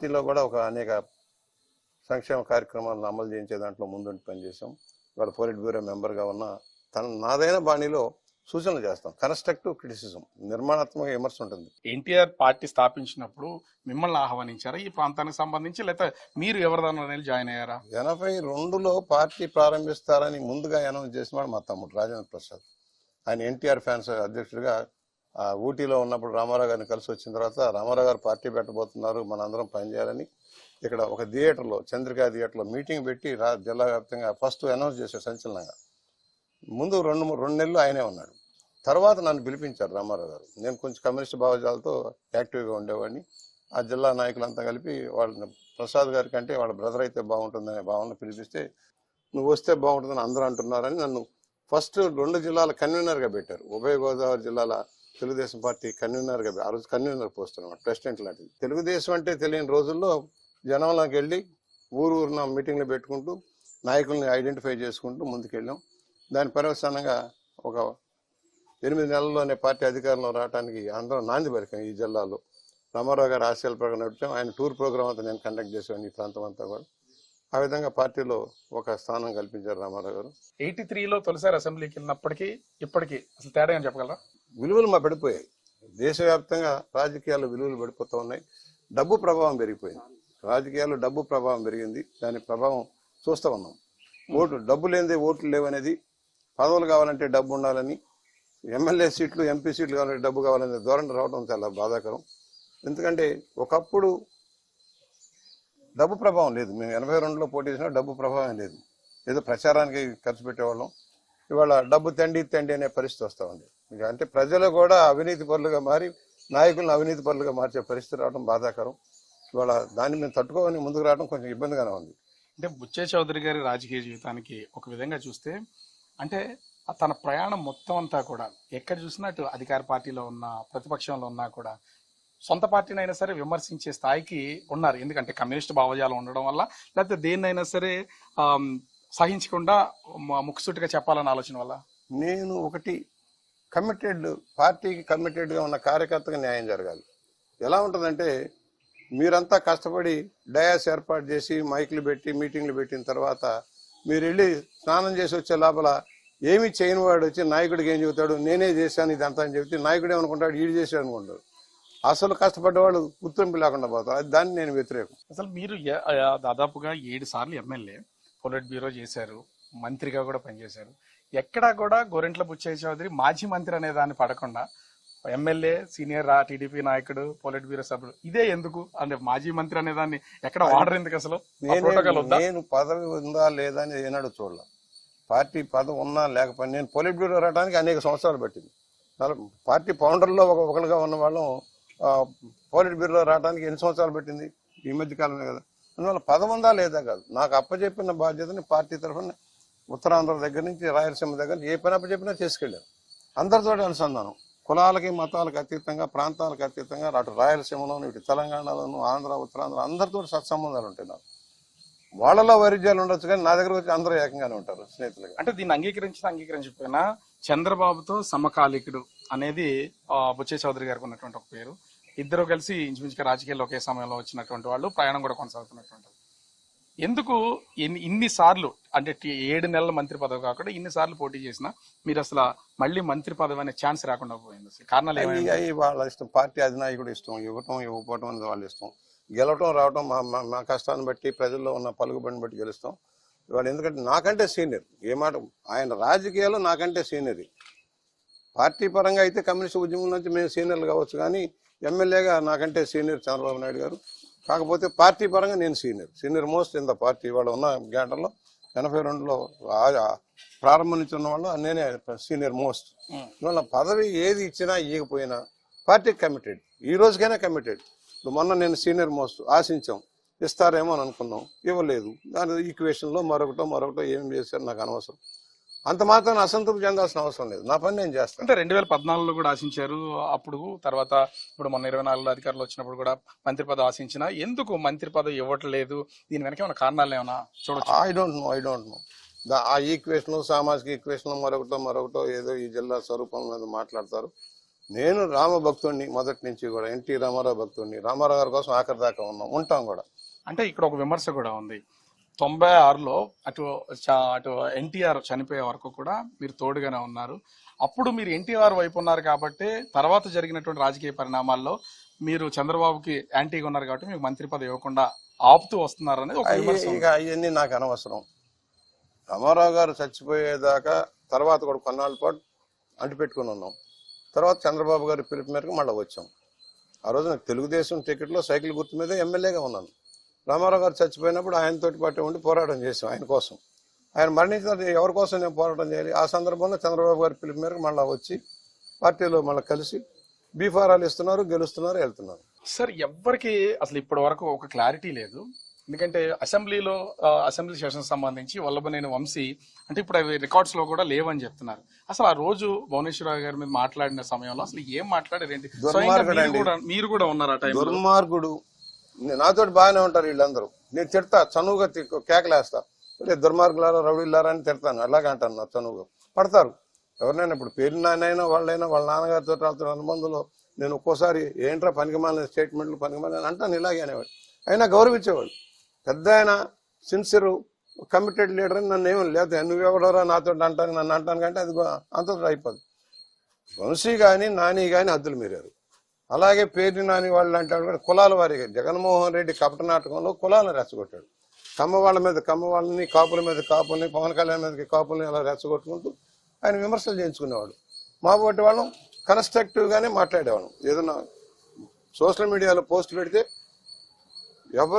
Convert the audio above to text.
పార్టీలో కూడా ఒక అనేక సంక్షేమ కార్యక్రమాలను అమలు చేయించే దాంట్లో ముందుండి పనిచేసాం. ఇవాళ పోలిట్ బ్యూరో మెంబర్గా ఉన్న నాదైన బాణీలో సూచనలు చేస్తాం. కన్స్ట్రక్టివ్ క్రిటిసిజం, నిర్మాణాత్మక విమర్శ ఉంటుంది. ఎన్టీఆర్ పార్టీ స్థాపించినప్పుడు మిమ్మల్ని ఆహ్వానించారా ఈ ప్రాంతానికి సంబంధించి, లేకపోతే మీరు ఎవరిదాన్ని జాయిన్ అయ్యారా? 82లో పార్టీ ప్రారంభిస్తారని ముందుగా అనౌన్స్ చేసిన వాడు మా తమ్ముడు రాజేంద్ర ప్రసాద్. ఆయన ఎన్టీఆర్ ఫ్యాన్స్ అధ్యక్షుడిగా ఊటీలో ఉన్నప్పుడు రామారావు గారిని కలిసి వచ్చిన తర్వాత రామారావు గారు పార్టీ పెట్టబోతున్నారు, మనందరం పనిచేయాలని ఇక్కడ ఒక థియేటర్లో, చంద్రికా థియేటర్లో మీటింగ్ పెట్టి జిల్లా వ్యాప్తంగా ఫస్ట్ అనౌన్స్ చేశారు సంచలనంగా. ముందు రెండు నెలలు ఆయనే ఉన్నాడు. తర్వాత నన్ను పిలిపించారు రామారావు గారు. నేను కొంచెం కమ్యూనిస్ట్ భావజాలతో యాక్టివ్గా ఉండేవాడిని. ఆ జిల్లా నాయకులంతా కలిపి వాళ్ళని ప్రసాద్ గారి కంటే వాళ్ళ బ్రదర్ అయితే బాగుంటుందనే భావన పిలిపిస్తే, నువ్వు వస్తే బాగుంటుందని అందరూ అంటున్నారని నన్ను ఫస్ట్ 2 జిల్లాల కన్వీనర్గా పెట్టారు. ఉభయ గోదావరి జిల్లాల తెలుగుదేశం పార్టీ కన్వీనర్గా, ఆ రోజు కన్వీనర్ పోస్ట్ అనమాట, ప్రెసిడెంట్ లాంటిది. తెలుగుదేశం అంటే తెలియని రోజుల్లో జనంలోకి వెళ్ళి ఊరున మీటింగ్లు పెట్టుకుంటూ నాయకుల్ని ఐడెంటిఫై చేసుకుంటూ ముందుకెళ్ళాం. దాని పర్యవసానంగా ఒక 8 నెలల్లోనే పార్టీ అధికారంలో రావడానికి అందరం నాంది పలికాం. ఈ జిల్లాలో రామారావు గారు ఆశయాల ప్రకారం నడిపాం. ఆయన టూర్ ప్రోగ్రామ్ అంతా నేను కండక్ట్ చేశాను ఈ ప్రాంతం అంతా కూడా. ఆ విధంగా పార్టీలో ఒక స్థానం కల్పించారు రామారావు గారు. 83లో తొలిసారి అసెంబ్లీకి వెళ్ళినప్పటికీ ఇప్పటికీ అసలు తేడా అని చెప్పగలరా? విలువలు పడిపోయాయి. దేశవ్యాప్తంగా రాజకీయాలు విలువలు పడిపోతూ ఉన్నాయి. డబ్బు ప్రభావం పెరిగిపోయింది. రాజకీయాల్లో డబ్బు ప్రభావం పెరిగింది. దాని ప్రభావం చూస్తూ ఉన్నాం. డబ్బు లేనిదే ఓట్లు లేవనేది, పదవులు కావాలంటే డబ్బు ఉండాలని, ఎమ్మెల్యే సీట్లు ఎంపీ సీట్లు కావాలంటే డబ్బు కావాలనే ధోరణి రావడం చాలా బాధాకరం. ఎందుకంటే ఒకప్పుడు డబ్బు ప్రభావం లేదు. మేము 82లో పోటీ చేసినా డబ్బు ప్రభావం లేదు. ఏదో ప్రచారానికి ఖర్చు పెట్టేవాళ్ళం. ఇవాళ డబ్బు తండి అనే పరిస్థితి వస్తూ ఉంది. అంటే ప్రజలు కూడా అవినీతి పరులుగా మారి నాయకులను అవినీతి పరులుగా మార్చే పరిస్థితి రావడం బాధాకరం. ఇవాళ దాన్ని మేము తట్టుకోవని ముందుకు రావడం కొంచెం ఇబ్బందిగానే ఉంది. అంటే బుచ్చే చౌదరి గారి రాజకీయ జీవితానికి ఒక విధంగా చూస్తే, అంటే తన ప్రయాణం మొత్తం అంతా కూడా ఎక్కడ చూసినా అటు అధికార పార్టీలో ఉన్న, ప్రతిపక్షంలో ఉన్నా కూడా సొంత పార్టీని అయినా సరే విమర్శించే స్థాయికి ఉన్నారు. ఎందుకంటే కమ్యూనిస్ట్ భావజాలం ఉండడం వల్ల, లేకపోతే దేన్నైనా సరే సహించకుండా ముక్కుసూటిగా చెప్పాలన్న ఆలోచన వల్ల. నేను ఒకటి పార్టీకి కమిటెడ్గా ఉన్న కార్యకర్తగా న్యాయం జరగాలి. ఎలా ఉంటుందంటే, మీరంతా కష్టపడి డయాస్ ఏర్పాటు చేసి మైకులు పెట్టి మీటింగ్లు పెట్టిన తర్వాత మీరు వెళ్ళి స్నానం చేసి వచ్చే లోపల ఏమి చేయని వాడు వచ్చి నాయకుడికి ఏం చెబుతాడు, నేనే చేశాను ఇదంతా అని చెబితే నాయకుడు ఏమనుకుంటాడు, ఈడు చేశాడు అనుకుంటాడు. అసలు కష్టపడ్డవాడు గుర్తింపు లేకుండా పోతారు. దాన్ని నేను వ్యతిరేకం. అసలు మీరు దాదాపుగా 7 సార్లు ఎమ్మెల్యే, పొలిట్ బ్యూరో చేశారు, మంత్రిగా కూడా పనిచేశారు. ఎక్కడా కూడా గోరెంట్ల బుచ్చయ్య చౌదరి మాజీ మంత్రి అనే దాన్ని పడకుండా ఎమ్మెల్యే, సీనియర్ టీడీపీ నాయకుడు, పొలిట్ బ్యూరో సభ్యుడు, ఇదే ఎందుకు అంటే మాజీ మంత్రి అనే దాన్ని ఎక్కడ వాడరు ఎందుకు? అసలు నేను పదవి ఉందా లేదా అని ఏనాడు చూడాల. పార్టీ పదవి ఉన్నా లేకపోయినా నేను పొలిట్ బ్యూరో రావడానికి అనేక సంవత్సరాలు పట్టింది. పార్టీ ఫౌండర్లో ఒకరుగా ఉన్న వాళ్ళం పొలిట్ బ్యూరో రావడానికి ఎన్ని సంవత్సరాలు పెట్టింది? ఈ మధ్య కాలమే కదా. అందువల్ల పదవి ఉందా లేదా కాదు, నాకు అప్పచెప్పిన బాధ్యతని పార్టీ తరఫున ఉత్తరాంధ్ర దగ్గర నుంచి రాయలసీమ దగ్గర ఏ పని అప్పచెప్పినా చేసుకెళ్ళారు. అందరితో అనుసంధానం, కులాలకి మతాలకు అతీతంగా, ప్రాంతాలకు అతీతంగా, అటు రాయలసీమలోను, ఇటు తెలంగాణలోను, ఆంధ్ర, ఉత్తరాంధ్ర అందరితో సత్సంబంధాలు ఉంటాయి. నాకు వాళ్ళలో వైరుధ్యాలు ఉండొచ్చు, కానీ నా దగ్గర వచ్చి అందరూ ఏకంగానే ఉంటారు, స్నేహితులుగా. అంటే దీన్ని అంగీకరించకపోయినా చంద్రబాబుతో సమకాలికుడు అనేది బుచ్చయ్య చౌదరి గారికి ఉన్నటువంటి ఒక పేరు. ఇద్దరు కలిసి ఇంచుమించుగా రాజకీయాల్లో ఒకే సమయంలో వచ్చినటువంటి వాళ్ళు, ప్రయాణం కూడా కొనసాగుతున్నటువంటి. ఎందుకు ఇన్ని సార్లు, అంటే 7 నెలల మంత్రి పదవి కాకుండా ఇన్ని సార్లు పోటీ చేసినా మీరు అసలు మళ్ళీ మంత్రి పదవి అనే ఛాన్స్ రాకుండా పోయింది? అసలు కారణాలు ఏమి? వాళ్ళ ఇష్టం, పార్టీ అధినాయకుడు ఇష్టం, ఇవ్వకపోవటం అనేది వాళ్ళ ఇష్టం. గెలవటం రావటం మా కష్టాన్ని బట్టి, ప్రజల్లో ఉన్న పలుకుబడిని బట్టి గెలుస్తాం. ఇవాళ ఎందుకంటే నాకంటే సీనియర్, ఏ మాట ఆయన రాజకీయాల్లో నాకంటే సీనియర్. పార్టీ పరంగా అయితే కమ్యూనిస్ట్ ఉద్యమం నుంచి మేము సీనియర్లు కావచ్చు, కానీ ఎమ్మెల్యేగా నాకంటే సీనియర్ చంద్రబాబు నాయుడు గారు. కాకపోతే పార్టీ పరంగా నేను senior most in the party. ఇవాళ ఉన్న గంటల్లో 82లో ప్రారంభం నుంచి ఉన్న వాళ్ళు నేనే సీనియర్ మోస్ట్. ఇవాళ పదవి ఏది ఇచ్చినా ఇవ్వకపోయినా పార్టీకి కమిటెడ్, ఈ రోజుకైనా కమిటెడ్. మొన్న నేను సీనియర్ మోస్ట్ ఆశించాం, ఇస్తారేమో అని అనుకున్నాం, ఇవ్వలేదు. దాని ఈక్వేషన్లో మరొకటో ఏం చేశారు నాకు అనవసరం. అంత మాత్రం అసంతృప్తి చెందాల్సిన అవసరం లేదు, నా పని నేను చేస్తాను. అంటే 2014లో కూడా ఆశించారు అప్పుడు, తర్వాత ఇప్పుడు మొన్న 24లో అధికారులు వచ్చినప్పుడు కూడా మంత్రి పదవి ఆశించినా ఎందుకు మంత్రి పదవి ఇవ్వట్లేదు? దీని వెనక ఏమైనా కారణాలు ఏమైనా చూడొచ్చు? I don't know. ఆ ఈక్వేషన్, సామాజిక ఈక్వేషన్ మరొకటో ఏదో ఈ జిల్లా స్వరూపం మీద మాట్లాడతారు. నేను రామ భక్తుడిని మొదటి నుంచి కూడా, ఎన్టీ రామారావు భక్తుడిని, రామారావు గారి కోసం ఆఖరి దాకా ఉంటాం కూడా. అంటే ఇక్కడ ఒక విమర్శ కూడా ఉంది. 96లో అటు ఎన్టీఆర్ చనిపోయే వరకు కూడా మీరు తోడుగానే ఉన్నారు. అప్పుడు మీరు ఎన్టీఆర్ వైపు ఉన్నారు కాబట్టి తర్వాత జరిగినటువంటి రాజకీయ పరిణామాల్లో మీరు చంద్రబాబుకి యాంటీగా ఉన్నారు కాబట్టి మీకు మంత్రి పదవి ఇవ్వకుండా ఆపుతూ వస్తున్నారు అనేది ఒక విమర్శ. ఇక అవన్నీ నాకు అనవసరం. రామారావు గారు చచ్చిపోయేదాకా తర్వాత కూడా కొన్నాళ్ళ పాటు అంటిపెట్టుకుని ఉన్నాం. తర్వాత చంద్రబాబు గారి పిలుపు మేరకు మళ్ళీ వచ్చాం. ఆ రోజు నాకు తెలుగుదేశం టికెట్లో సైకిల్ గుర్తు మీద ఎమ్మెల్యేగా ఉన్నాను. రామారావు గారు చచ్చిపోయినప్పుడు ఆయనతోటి పాటు ఉండి పోరాటం చేశాం ఆయన కోసం. ఆయన మరణించిన ఎవరి కోసం నేను పోరాటం చేయాలి? ఆ సందర్భంలో చంద్రబాబు గారి పిలుపు మేరకు మళ్ళీ వచ్చి పార్టీలో మళ్ళీ కలిసి బీఫారాలు ఇస్తున్నారు, గెలుస్తున్నారు, వెళ్తున్నారు. సార్ ఎవ్వరికి అసలు ఇప్పటి వరకు ఒక క్లారిటీ లేదు. ఎందుకంటే అసెంబ్లీ సెషన్ సంబంధించి వల్లభనేని వంశీ అంటే ఇప్పుడు అవి రికార్డ్స్ లో కూడా లేవని చెప్తున్నారు. అసలు ఆ రోజు భువనేశ్వరరావు గారి మీద మాట్లాడిన సమయంలో అసలు ఏం మాట్లాడారేంటి? మీరు కూడా ఉన్నారు ఆ టైం. దుర్మార్గుడు. నాతోటి బాగానే ఉంటారు వీళ్ళందరూ. నేను తిడతా, చనువుగా కేకలేస్తా, దుర్మార్గులారా, రౌడీలారా అని తిడతాను. అలాగే అంటాను, నా చనువుగా పడతారు. ఎవరినైనా ఇప్పుడు పేరు నాయనైనా వాళ్ళైనా వాళ్ళ నాన్నగారితో రాత్రి అనుబంధంలో నేను ఒక్కోసారి ఏంట్రా పనికిమాలిన స్టేట్మెంట్లు పనికిమాలని అంటాను. ఇలాగే అనేవాడు. అయినా గౌరవించేవాడు. పెద్ద ఆయన సిన్సియర్ కమిటెడ్ లీడర్ అని నన్ను ఏమీ లేదు. నువ్వెవడరా నాతో అంటాను, నన్ను అంటాను కంటే అది అంతతో అయిపోదు. వంశీ కానీ నాని కానీ హద్దులు మీరారు. అలాగే పేరు నాని వాళ్ళు అంటాడు కూడా కులాల వారిగా జగన్మోహన్ రెడ్డి కపట నాటకంలో కులాలను రెచ్చగొట్టాడు. కమ్మ వాళ్ళ మీద కమ్మ వాళ్ళని, కాపుల మీద కాపుల్ని, పవన్ కళ్యాణ్ మీదకి కాపుల్ని అలా రెచ్చగొట్టుకుంటూ ఆయన విమర్శలు చేయించుకునేవాడు. మా బట్టి వాళ్ళం కన్స్ట్రక్టివ్గానే మాట్లాడేవాళ్ళం. ఏదన్నా సోషల్ మీడియాలో పోస్ట్ పెడితే ఎవరు